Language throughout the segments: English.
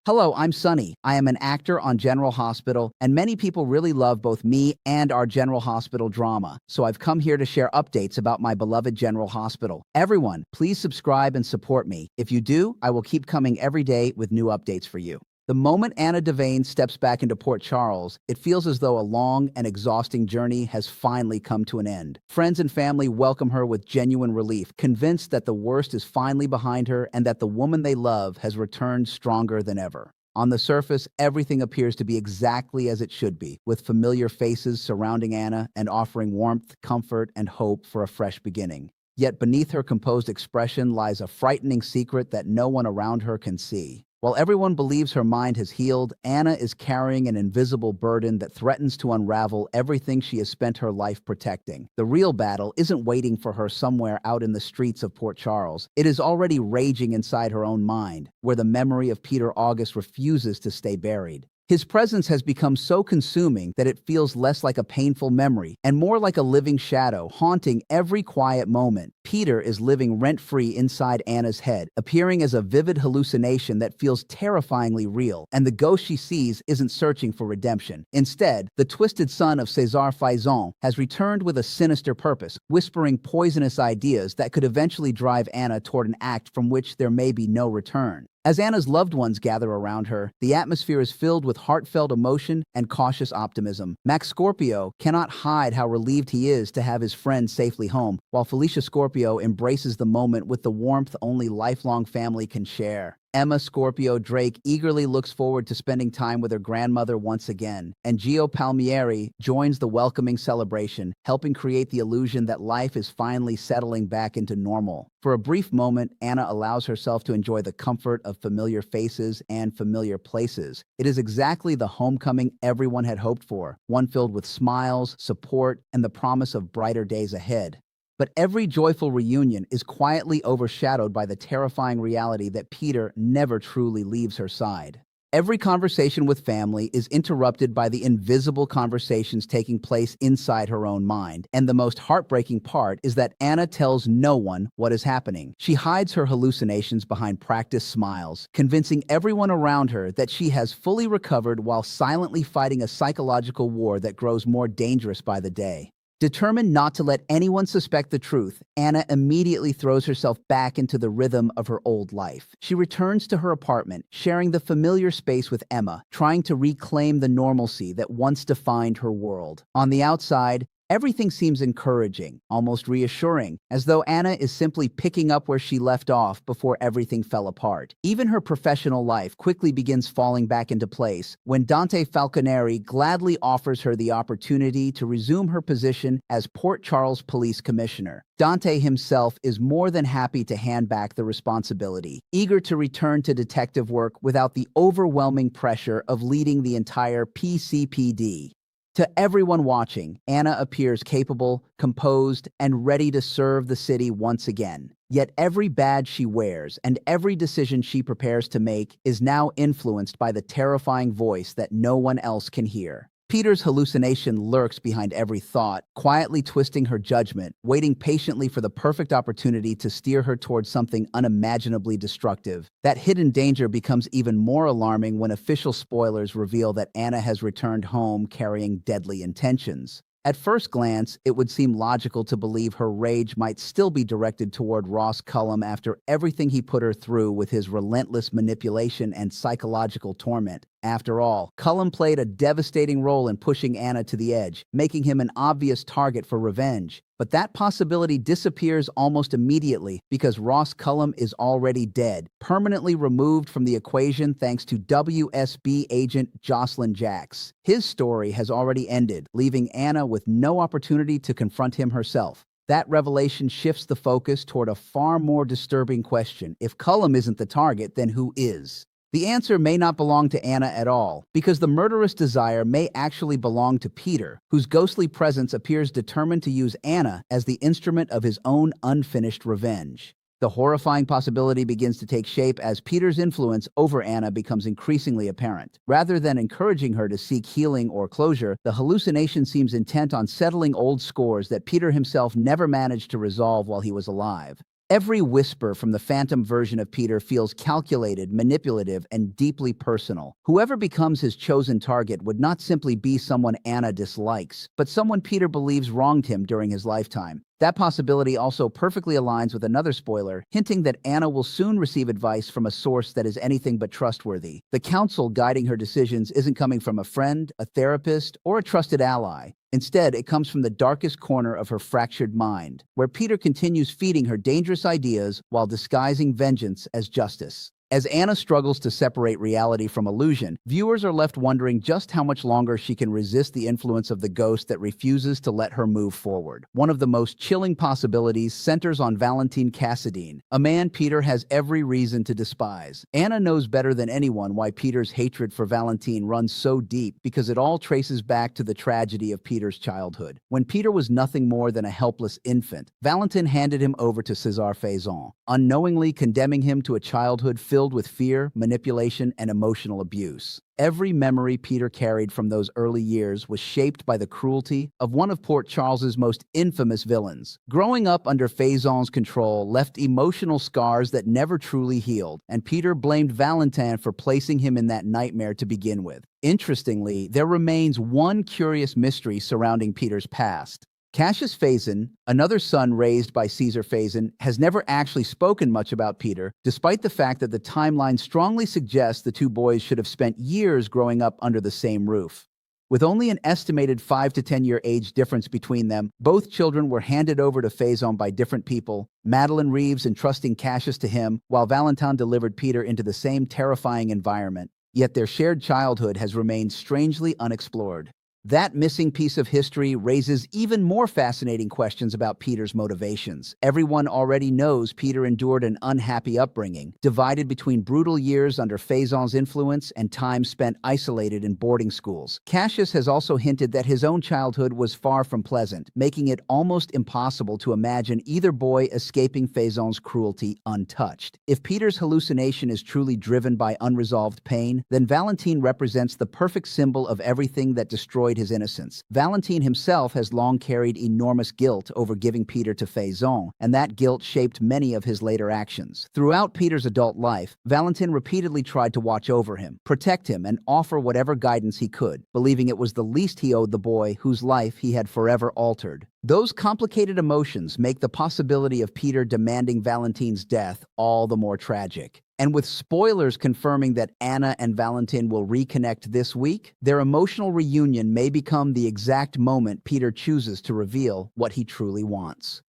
Hello, I'm Sunny. I am an actor on General Hospital, and many people really love both me and our General Hospital drama. So I've come here to share updates about my beloved General Hospital. Everyone, please subscribe and support me. If you do, I will keep coming every day with new updates for you. The moment Anna Devane steps back into Port Charles, it feels as though a long and exhausting journey has finally come to an end. Friends and family welcome her with genuine relief, convinced that the worst is finally behind her and that the woman they love has returned stronger than ever. On the surface, everything appears to be exactly as it should be, with familiar faces surrounding Anna and offering warmth, comfort, and hope for a fresh beginning. Yet beneath her composed expression lies a frightening secret that no one around her can see. While everyone believes her mind has healed, Anna is carrying an invisible burden that threatens to unravel everything she has spent her life protecting. The real battle isn't waiting for her somewhere out in the streets of Port Charles. It is already raging inside her own mind, where the memory of Peter August refuses to stay buried. His presence has become so consuming that it feels less like a painful memory and more like a living shadow, haunting every quiet moment. Peter is living rent-free inside Anna's head, appearing as a vivid hallucination that feels terrifyingly real, and the ghost she sees isn't searching for redemption. Instead, the twisted son of César Faison has returned with a sinister purpose, whispering poisonous ideas that could eventually drive Anna toward an act from which there may be no return. As Anna's loved ones gather around her, the atmosphere is filled with heartfelt emotion and cautious optimism. Max Scorpio cannot hide how relieved he is to have his friend safely home, while Felicia Scorpio embraces the moment with the warmth only lifelong family can share. Emma Scorpio Drake eagerly looks forward to spending time with her grandmother once again, and Gio Palmieri joins the welcoming celebration, helping create the illusion that life is finally settling back into normal. For a brief moment, Anna allows herself to enjoy the comfort of familiar faces and familiar places. It is exactly the homecoming everyone had hoped for, one filled with smiles, support, and the promise of brighter days ahead. But every joyful reunion is quietly overshadowed by the terrifying reality that Peter never truly leaves her side. Every conversation with family is interrupted by the invisible conversations taking place inside her own mind. And the most heartbreaking part is that Anna tells no one what is happening. She hides her hallucinations behind practiced smiles, convincing everyone around her that she has fully recovered while silently fighting a psychological war that grows more dangerous by the day. Determined not to let anyone suspect the truth, Anna immediately throws herself back into the rhythm of her old life. She returns to her apartment, sharing the familiar space with Emma, trying to reclaim the normalcy that once defined her world. On the outside, everything seems encouraging, almost reassuring, as though Anna is simply picking up where she left off before everything fell apart. Even her professional life quickly begins falling back into place when Dante Falconeri gladly offers her the opportunity to resume her position as Port Charles Police Commissioner. Dante himself is more than happy to hand back the responsibility, eager to return to detective work without the overwhelming pressure of leading the entire PCPD. To everyone watching, Anna appears capable, composed, and ready to serve the city once again. Yet every badge she wears and every decision she prepares to make is now influenced by the terrifying voice that no one else can hear. Peter's hallucination lurks behind every thought, quietly twisting her judgment, waiting patiently for the perfect opportunity to steer her towards something unimaginably destructive. That hidden danger becomes even more alarming when official spoilers reveal that Anna has returned home carrying deadly intentions. At first glance, it would seem logical to believe her rage might still be directed toward Ross Cullum after everything he put her through with his relentless manipulation and psychological torment. After all, Cullum played a devastating role in pushing Anna to the edge, making him an obvious target for revenge. But that possibility disappears almost immediately because Ross Cullum is already dead, permanently removed from the equation thanks to WSB agent Jocelyn Jacks. His story has already ended, leaving Anna with no opportunity to confront him herself. That revelation shifts the focus toward a far more disturbing question. If Cullum isn't the target, then who is? The answer may not belong to Anna at all, because the murderous desire may actually belong to Peter, whose ghostly presence appears determined to use Anna as the instrument of his own unfinished revenge. The horrifying possibility begins to take shape as Peter's influence over Anna becomes increasingly apparent. Rather than encouraging her to seek healing or closure, the hallucination seems intent on settling old scores that Peter himself never managed to resolve while he was alive. Every whisper from the phantom version of Peter feels calculated, manipulative, and deeply personal. Whoever becomes his chosen target would not simply be someone Anna dislikes, but someone Peter believes wronged him during his lifetime. That possibility also perfectly aligns with another spoiler, hinting that Anna will soon receive advice from a source that is anything but trustworthy. The counsel guiding her decisions isn't coming from a friend, a therapist, or a trusted ally. Instead, it comes from the darkest corner of her fractured mind, where Peter continues feeding her dangerous ideas while disguising vengeance as justice. As Anna struggles to separate reality from illusion, viewers are left wondering just how much longer she can resist the influence of the ghost that refuses to let her move forward. One of the most chilling possibilities centers on Valentin Cassadine, a man Peter has every reason to despise. Anna knows better than anyone why Peter's hatred for Valentin runs so deep, because it all traces back to the tragedy of Peter's childhood. When Peter was nothing more than a helpless infant, Valentin handed him over to César Faison, unknowingly condemning him to a childhood filled with fear, manipulation, and emotional abuse. Every memory Peter carried from those early years was shaped by the cruelty of one of Port Charles's most infamous villains. Growing up under Faison's control left emotional scars that never truly healed, and Peter blamed Valentin for placing him in that nightmare to begin with. Interestingly, there remains one curious mystery surrounding Peter's past. Cassius Faison, another son raised by Caesar Faison, has never actually spoken much about Peter, despite the fact that the timeline strongly suggests the two boys should have spent years growing up under the same roof. With only an estimated 5 to 10-year age difference between them, both children were handed over to Faison by different people, Madeline Reeves entrusting Cassius to him, while Valentin delivered Peter into the same terrifying environment. Yet their shared childhood has remained strangely unexplored. That missing piece of history raises even more fascinating questions about Peter's motivations. Everyone already knows Peter endured an unhappy upbringing, divided between brutal years under Faison's influence and time spent isolated in boarding schools. Cassius has also hinted that his own childhood was far from pleasant, making it almost impossible to imagine either boy escaping Faison's cruelty untouched. If Peter's hallucination is truly driven by unresolved pain, then Valentin represents the perfect symbol of everything that destroyed his innocence. Valentin himself has long carried enormous guilt over giving Peter to Faison, and that guilt shaped many of his later actions. Throughout Peter's adult life, Valentin repeatedly tried to watch over him, protect him, and offer whatever guidance he could, believing it was the least he owed the boy whose life he had forever altered. Those complicated emotions make the possibility of Peter demanding Valentin's death all the more tragic. And with spoilers confirming that Anna and Valentin will reconnect this week, their emotional reunion may become the exact moment Peter chooses to reveal what he truly wants.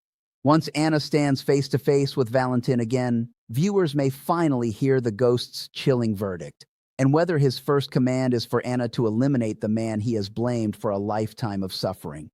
Once Anna stands face to face with Valentin again, viewers may finally hear the ghost's chilling verdict. And whether his first command is for Anna to eliminate the man he has blamed for a lifetime of suffering.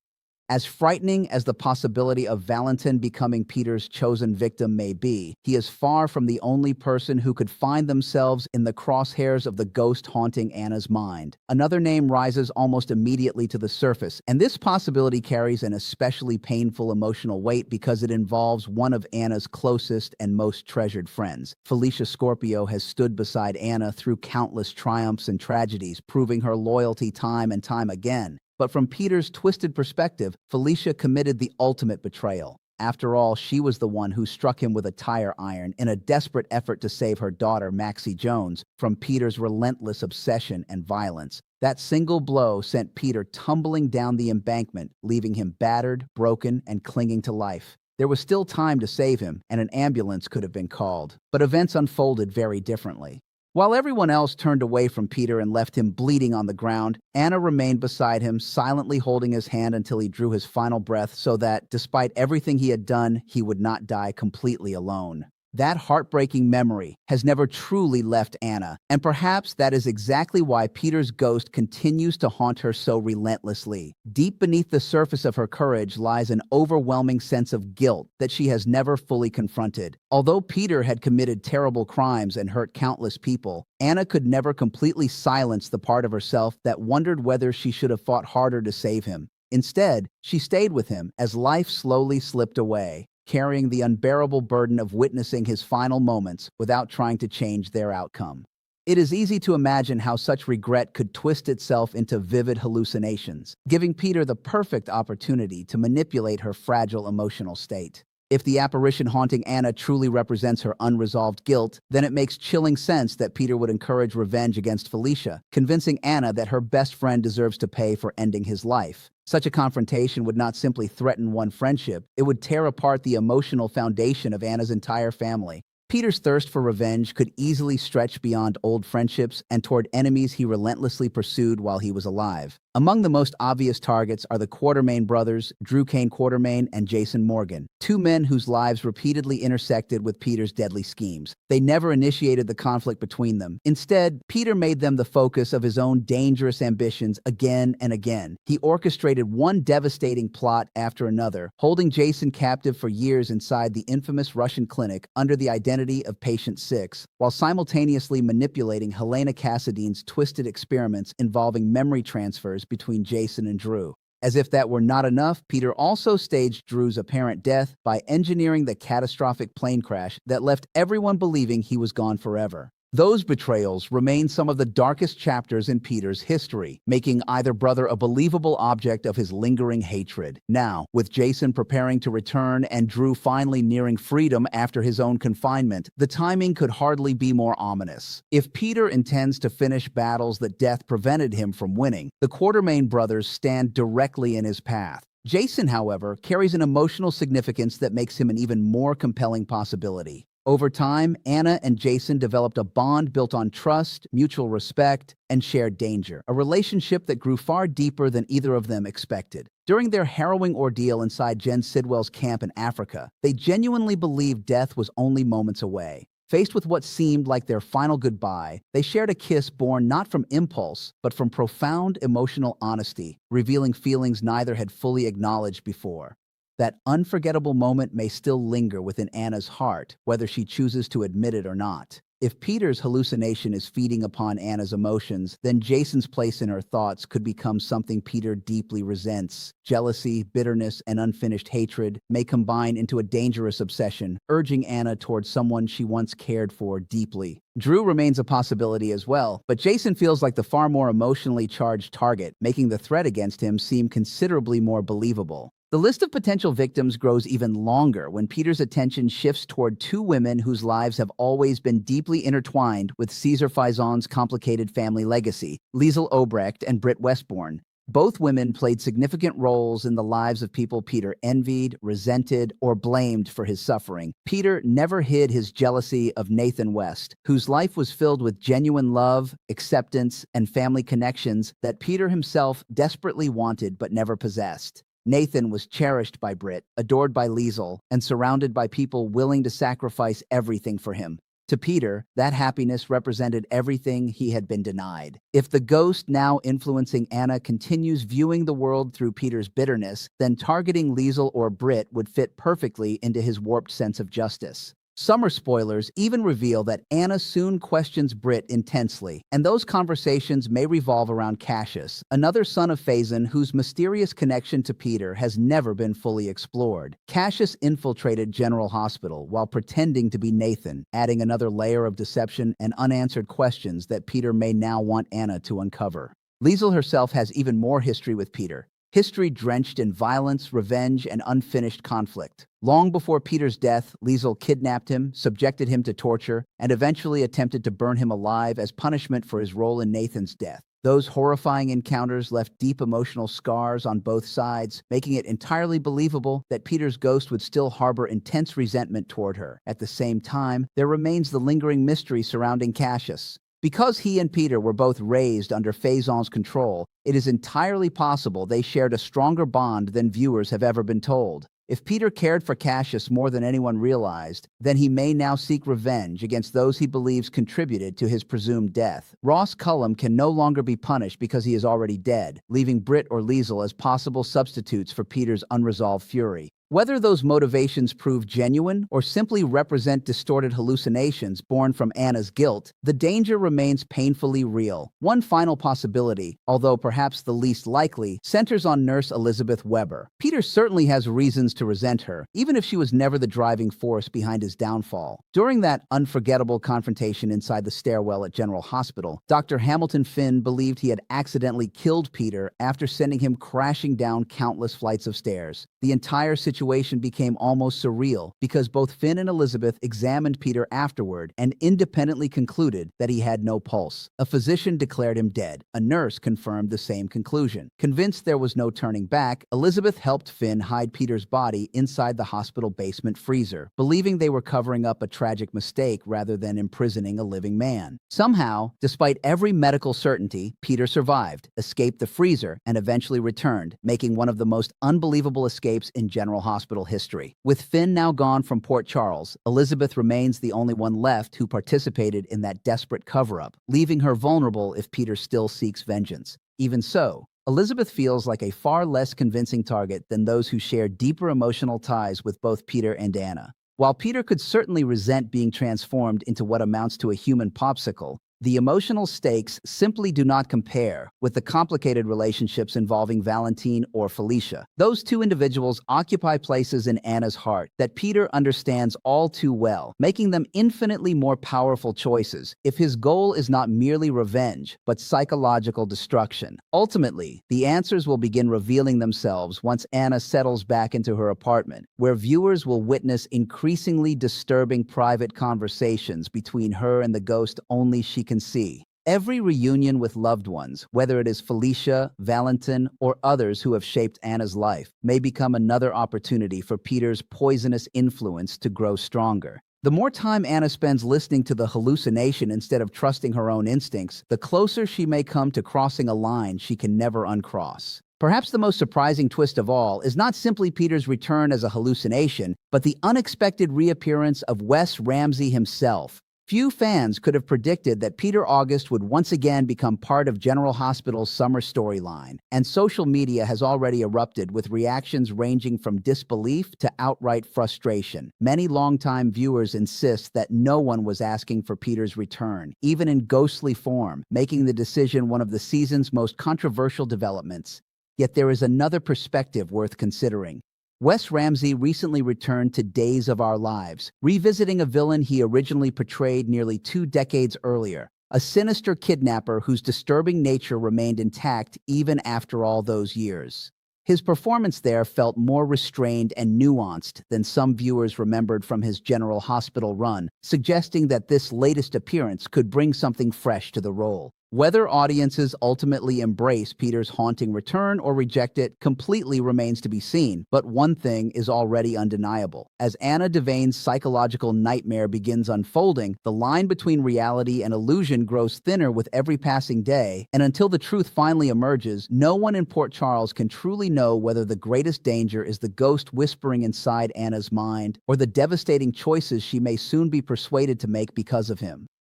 As frightening as the possibility of Valentin becoming Peter's chosen victim may be, he is far from the only person who could find themselves in the crosshairs of the ghost haunting Anna's mind. Another name rises almost immediately to the surface, and this possibility carries an especially painful emotional weight because it involves one of Anna's closest and most treasured friends. Felicia Scorpio has stood beside Anna through countless triumphs and tragedies, proving her loyalty time and time again. But from Peter's twisted perspective, Felicia committed the ultimate betrayal. After all, she was the one who struck him with a tire iron in a desperate effort to save her daughter, Maxie Jones, from Peter's relentless obsession and violence. That single blow sent Peter tumbling down the embankment, leaving him battered, broken, and clinging to life. There was still time to save him, and an ambulance could have been called. But events unfolded very differently. While everyone else turned away from Peter and left him bleeding on the ground, Anna remained beside him, silently holding his hand until he drew his final breath so that, despite everything he had done, he would not die completely alone. That heartbreaking memory has never truly left Anna, and perhaps that is exactly why Peter's ghost continues to haunt her so relentlessly. Deep beneath the surface of her courage lies an overwhelming sense of guilt that she has never fully confronted. Although Peter had committed terrible crimes and hurt countless people, Anna could never completely silence the part of herself that wondered whether she should have fought harder to save him. Instead, she stayed with him as life slowly slipped away, carrying the unbearable burden of witnessing his final moments without trying to change their outcome. It is easy to imagine how such regret could twist itself into vivid hallucinations, giving Peter the perfect opportunity to manipulate her fragile emotional state. If the apparition haunting Anna truly represents her unresolved guilt, then it makes chilling sense that Peter would encourage revenge against Felicia, convincing Anna that her best friend deserves to pay for ending his life. Such a confrontation would not simply threaten one friendship, it would tear apart the emotional foundation of Anna's entire family. Peter's thirst for revenge could easily stretch beyond old friendships and toward enemies he relentlessly pursued while he was alive. Among the most obvious targets are the Quartermain brothers, Drew Kane Quartermain and Jason Morgan, two men whose lives repeatedly intersected with Peter's deadly schemes. They never initiated the conflict between them. Instead, Peter made them the focus of his own dangerous ambitions again and again. He orchestrated one devastating plot after another, holding Jason captive for years inside the infamous Russian clinic under the identity of Patient 6, while simultaneously manipulating Helena Cassadine's twisted experiments involving memory transfers between Jason and Drew. As if that were not enough, Peter also staged Drew's apparent death by engineering the catastrophic plane crash that left everyone believing he was gone forever. Those betrayals remain some of the darkest chapters in Peter's history, making either brother a believable object of his lingering hatred. Now, with Jason preparing to return and Drew finally nearing freedom after his own confinement, the timing could hardly be more ominous. If Peter intends to finish battles that death prevented him from winning, the Quartermain brothers stand directly in his path. Jason, however, carries an emotional significance that makes him an even more compelling possibility. Over time, Anna and Jason developed a bond built on trust, mutual respect, and shared danger, a relationship that grew far deeper than either of them expected. During their harrowing ordeal inside Jen Sidwell's camp in Africa, they genuinely believed death was only moments away. Faced with what seemed like their final goodbye, they shared a kiss born not from impulse, but from profound emotional honesty, revealing feelings neither had fully acknowledged before. That unforgettable moment may still linger within Anna's heart, whether she chooses to admit it or not. If Peter's hallucination is feeding upon Anna's emotions, then Jason's place in her thoughts could become something Peter deeply resents. Jealousy, bitterness, and unfinished hatred may combine into a dangerous obsession, urging Anna towards someone she once cared for deeply. Drew remains a possibility as well, but Jason feels like the far more emotionally charged target, making the threat against him seem considerably more believable. The list of potential victims grows even longer when Peter's attention shifts toward two women whose lives have always been deeply intertwined with Caesar Faison's complicated family legacy, Liesl Obrecht and Britt Westbourne. Both women played significant roles in the lives of people Peter envied, resented, or blamed for his suffering. Peter never hid his jealousy of Nathan West, whose life was filled with genuine love, acceptance, and family connections that Peter himself desperately wanted but never possessed. Nathan was cherished by Britt, adored by Liesl, and surrounded by people willing to sacrifice everything for him. To Peter, that happiness represented everything he had been denied. If the ghost now influencing Anna continues viewing the world through Peter's bitterness, then targeting Liesl or Britt would fit perfectly into his warped sense of justice. Summer spoilers even reveal that Anna soon questions Britt intensely, and those conversations may revolve around Cassius, another son of Faison whose mysterious connection to Peter has never been fully explored. Cassius infiltrated General Hospital while pretending to be Nathan, adding another layer of deception and unanswered questions that Peter may now want Anna to uncover. Liesl herself has even more history with Peter. History drenched in violence, revenge, and unfinished conflict. Long before Peter's death, Liesl kidnapped him, subjected him to torture, and eventually attempted to burn him alive as punishment for his role in Nathan's death. Those horrifying encounters left deep emotional scars on both sides, making it entirely believable that Peter's ghost would still harbor intense resentment toward her. At the same time, there remains the lingering mystery surrounding Cassius. Because he and Peter were both raised under Faison's control, it is entirely possible they shared a stronger bond than viewers have ever been told. If Peter cared for Cassius more than anyone realized, then he may now seek revenge against those he believes contributed to his presumed death. Ross Cullum can no longer be punished because he is already dead, leaving Britt or Liesl as possible substitutes for Peter's unresolved fury. Whether those motivations prove genuine or simply represent distorted hallucinations born from Anna's guilt, the danger remains painfully real. One final possibility, although perhaps the least likely, centers on nurse Elizabeth Weber. Peter certainly has reasons to resent her, even if she was never the driving force behind his downfall. During that unforgettable confrontation inside the stairwell at General Hospital, Dr. Hamilton Finn believed he had accidentally killed Peter after sending him crashing down countless flights of stairs. The entire situation situation became almost surreal because both Finn and Elizabeth examined Peter afterward and independently concluded that he had no pulse. A physician declared him dead. A nurse confirmed the same conclusion. Convinced there was no turning back, Elizabeth helped Finn hide Peter's body inside the hospital basement freezer, believing they were covering up a tragic mistake rather than imprisoning a living man. Somehow, despite every medical certainty, Peter survived, escaped the freezer, and eventually returned, making one of the most unbelievable escapes in General Hospital history. With Finn now gone from Port Charles, Elizabeth remains the only one left who participated in that desperate cover-up, leaving her vulnerable if Peter still seeks vengeance. Even so, Elizabeth feels like a far less convincing target than those who share deeper emotional ties with both Peter and Anna. While Peter could certainly resent being transformed into what amounts to a human popsicle, the emotional stakes simply do not compare with the complicated relationships involving Valentin or Felicia. Those two individuals occupy places in Anna's heart that Peter understands all too well, making them infinitely more powerful choices if his goal is not merely revenge, but psychological destruction. Ultimately, the answers will begin revealing themselves once Anna settles back into her apartment, where viewers will witness increasingly disturbing private conversations between her and the ghost only she can see. Every reunion with loved ones, whether it is Felicia, Valentin, or others who have shaped Anna's life, may become another opportunity for Peter's poisonous influence to grow stronger. The more time Anna spends listening to the hallucination instead of trusting her own instincts, the closer she may come to crossing a line she can never uncross. Perhaps the most surprising twist of all is not simply Peter's return as a hallucination, but the unexpected reappearance of Wes Ramsey himself. Few fans could have predicted that Peter August would once again become part of General Hospital's summer storyline, and social media has already erupted with reactions ranging from disbelief to outright frustration. Many longtime viewers insist that no one was asking for Peter's return, even in ghostly form, making the decision one of the season's most controversial developments. Yet there is another perspective worth considering. Wes Ramsey recently returned to Days of Our Lives, revisiting a villain he originally portrayed nearly 2 decades earlier, a sinister kidnapper whose disturbing nature remained intact even after all those years. His performance there felt more restrained and nuanced than some viewers remembered from his General Hospital run, suggesting that this latest appearance could bring something fresh to the role. Whether audiences ultimately embrace Peter's haunting return or reject it completely remains to be seen, but one thing is already undeniable. As Anna Devane's psychological nightmare begins unfolding, the line between reality and illusion grows thinner with every passing day, and until the truth finally emerges, no one in Port Charles can truly know whether the greatest danger is the ghost whispering inside Anna's mind or the devastating choices she may soon be persuaded to make because of him.